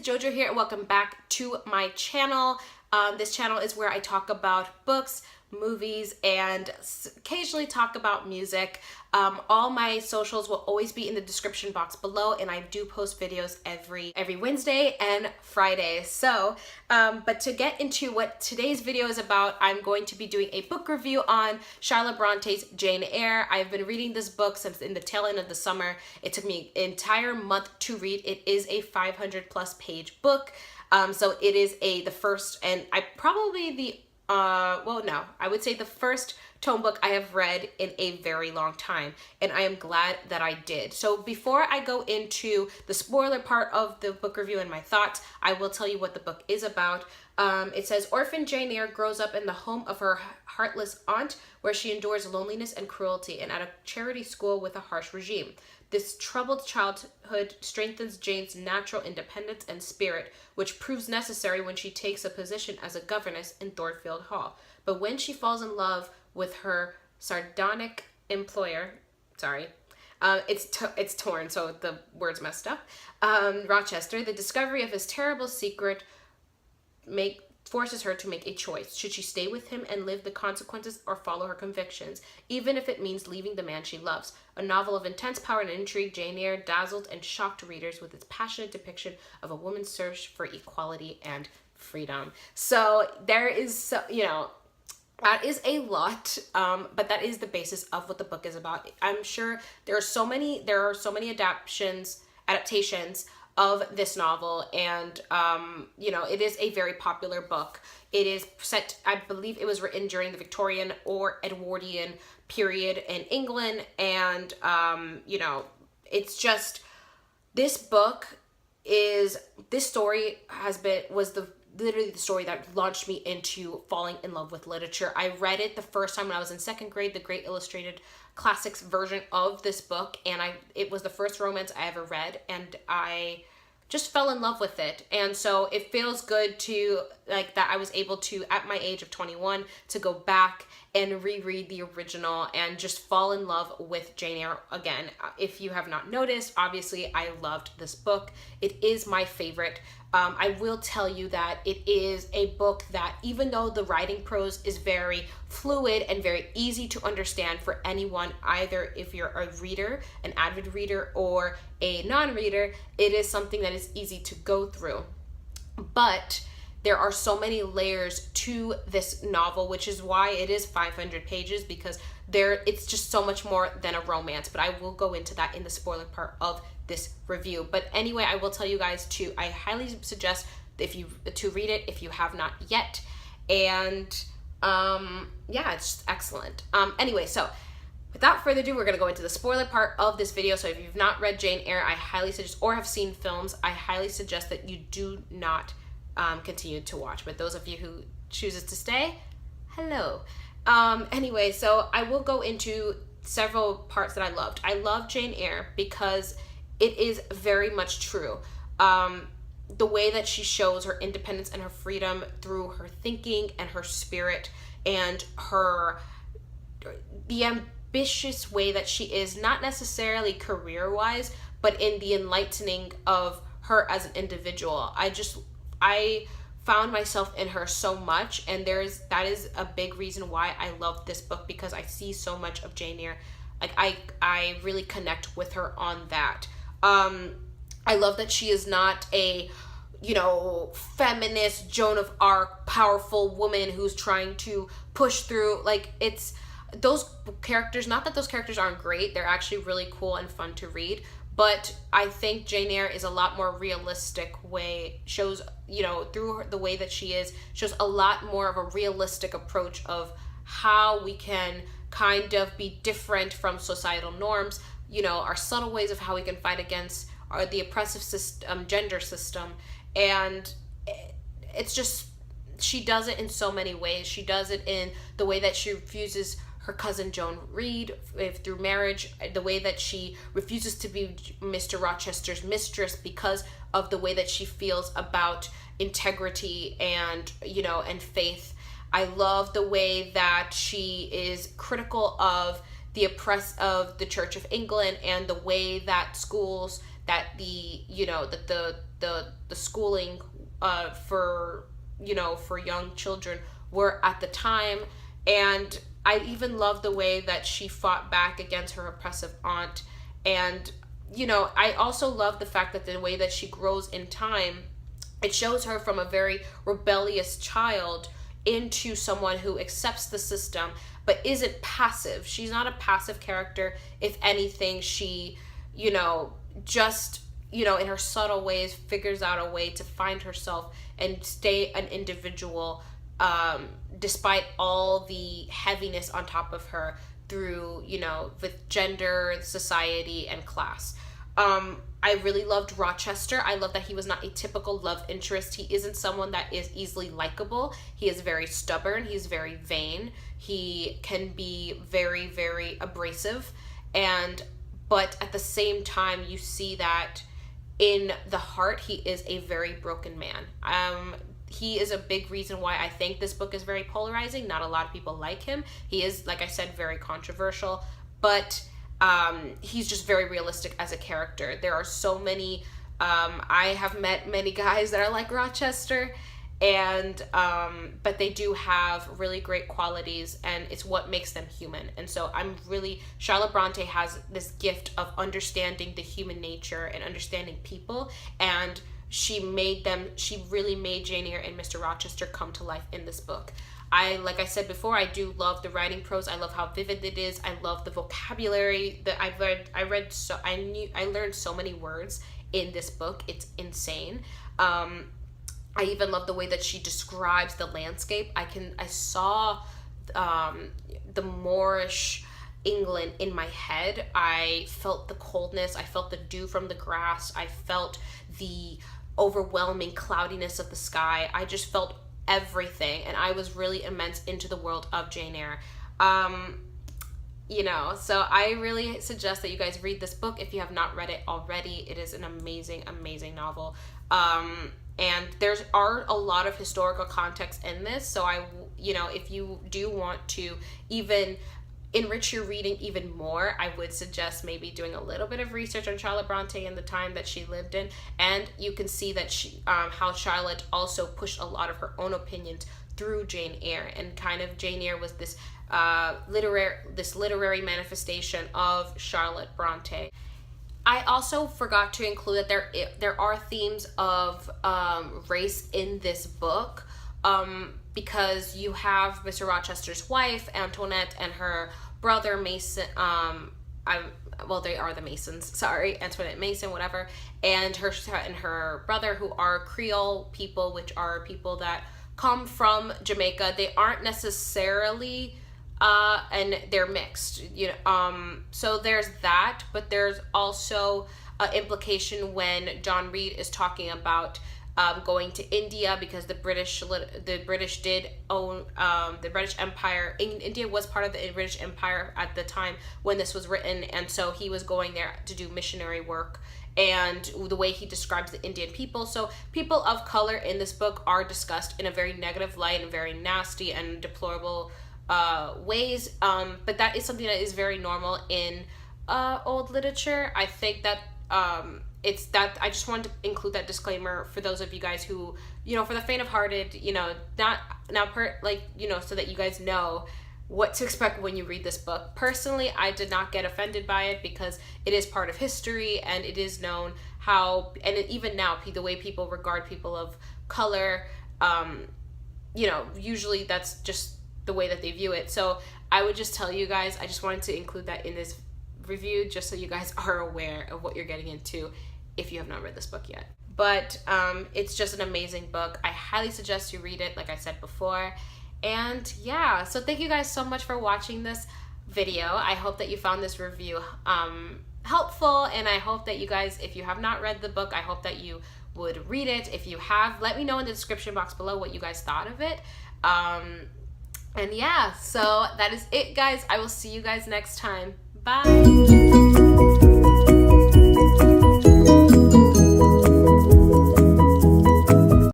Jojo here and welcome back to my channel. This channel is where I talk about books, movies, and occasionally talk about music. All my socials will always be in the description box below, and I do post videos every Wednesday and Friday. So, but to get into what today's video is about, I'm going to be doing a book review on Charlotte Bronte's Jane Eyre. I've been reading this book since in the tail end of the summer. It took me an entire month to read. It is a 500+ page book. So it is the first, and I would say the first tome book I have read in a very long time, and I am glad that I did. So before I go into the spoiler part of the book review and my thoughts, I will tell you what the book is about. It says, orphan Jane Eyre grows up in the home of her heartless aunt, where she endures loneliness and cruelty, and at a charity school with a harsh regime. This troubled childhood strengthens Jane's natural independence and spirit, which proves necessary when she takes a position as a governess in Thornfield Hall. But when she falls in love with her sardonic employer, it's torn, so the word's messed up, Rochester, the discovery of his terrible secret forces her to make a choice. Should she stay with him and live the consequences, or follow her convictions, even if it means leaving the man she loves? A novel of intense power and intrigue, Jane Eyre dazzled and shocked readers with its passionate depiction of a woman's search for equality and freedom. So there is, that is a lot, but that is the basis of what the book is about. I'm sure there are so many adaptations of this novel, and it is a very popular book. It is set, I believe it was written during the Victorian or Edwardian period in England, and it's just, this story was literally the story that launched me into falling in love with literature. I read it the first time when I was in second grade, the Great Illustrated Classics version of this book, and it was the first romance I ever read, and I just fell in love with it. And so it feels good to, that I was able to, at my age of 21, to go back and reread the original and just fall in love with Jane Eyre again. If you have not noticed, obviously I loved this book. It is my favorite. I will tell you that it is a book that, even though the writing prose is very fluid and very easy to understand for anyone, either if you're a reader, an avid reader, or a non-reader, it is something that is easy to go through. But there are so many layers to this novel, which is why it is 500 pages, because it's just so much more than a romance. But I will go into that in the spoiler part of this review. But anyway, I will tell you guys I highly suggest to read it if you have not yet. And it's just excellent. Anyway, so without further ado, we're going to go into the spoiler part of this video. So if you've not read Jane Eyre, I highly suggest, or have seen films, I highly suggest that you do not continue to watch. But those of you who chooses to stay, hello. Anyway, so I will go into several parts that I loved. I love Jane Eyre because it is very much true. The way that she shows her independence and her freedom through her thinking and her spirit, and the ambitious way that she is, not necessarily career-wise, but in the enlightening of her as an individual. I found myself in her so much, and that is a big reason why I love this book, because I see so much of Jane Eyre. I really connect with her on that. I love that she is not a feminist Joan of Arc powerful woman who's trying to push through. It's those characters, not that those characters aren't great, they're actually really cool and fun to read, but I think Jane Eyre is a lot more realistic shows through the way that she is, shows a lot more of a realistic approach of how we can kind of be different from societal norms, our subtle ways of how we can fight against the oppressive gender system. And it's just, she does it in so many ways. She does it in the way that she refuses her cousin Joan Reed through marriage, the way that she refuses to be Mr. Rochester's mistress because of the way that she feels about integrity and faith. I love the way that she is critical of the Church of England and the way that schools that the schooling for young children were at the time. And I even love the way that she fought back against her oppressive aunt. And I also love the fact that the way that she grows in time, it shows her from a very rebellious child into someone who accepts the system but isn't passive. She's not a passive character. If anything, she just in her subtle ways figures out a way to find herself and stay an individual, despite all the heaviness on top of her through with gender, society, and class. I really loved Rochester. I love that he was not a typical love interest. He isn't someone that is easily likable. He is very stubborn. He's very vain. He can be very, very abrasive. But at the same time, you see that in the heart, he is a very broken man. He is a big reason why I think this book is very polarizing. Not a lot of people like him. He is, like I said, very controversial, but he's just very realistic as a character. There are so many, I have met many guys that are like Rochester, and but they do have really great qualities, and it's what makes them human. And so Charlotte Brontë has this gift of understanding the human nature and understanding people, and she really made Jane Eyre and Mr. Rochester come to life in this book. Like I said before, I do love the writing prose. I love how vivid it is. I love the vocabulary that I've learned. I learned so many words in this book. It's insane. I even love the way that she describes the landscape. I saw the Moorish England in my head. I felt the coldness. I felt the dew from the grass. I felt the overwhelming cloudiness of the sky. I just felt everything, and I was really immersed into the world of Jane Eyre. So I really suggest that you guys read this book if you have not read it already. It is an amazing, amazing novel. And there are a lot of historical context in this, so if you do want to even enrich your reading even more, I would suggest maybe doing a little bit of research on Charlotte Brontë and the time that she lived in, and you can see that how Charlotte also pushed a lot of her own opinions through Jane Eyre, and kind of Jane Eyre was this literary manifestation of Charlotte Brontë. I also forgot to include that there are themes of race in this book, because you have Mr. Rochester's wife, Antoinette, and her brother, Mason, they are the Masons, sorry, Antoinette Mason, whatever, and her brother, who are Creole people, which are people that come from Jamaica. They aren't necessarily, and they're mixed, so there's that, but there's also an implication when John Reed is talking about going to India, because the British did own the British Empire. India was part of the British Empire at the time when this was written, and so he was going there to do missionary work. And the way he describes the Indian people, so people of color in this book are discussed in a very negative light and very nasty and deplorable ways, but that is something that is very normal in old literature. I think that it's that I just wanted to include that disclaimer for those of you guys who, for the faint of hearted, so that you guys know what to expect when you read this book. Personally, I did not get offended by it because it is part of history, and it is known how, and even now, the way people regard people of color, usually that's just the way that they view it. So I would just tell you guys, I just wanted to include that in this review, just so you guys are aware of what you're getting into if you have not read this book yet. But it's just an amazing book. I highly suggest you read it, like I said before. And yeah, so thank you guys so much for watching this video. I hope that you found this review helpful, and I hope that you guys, if you have not read the book, I hope that you would read it. If you have, let me know in the description box below what you guys thought of it. And yeah, so that is it, guys. I will see you guys next time. Bye.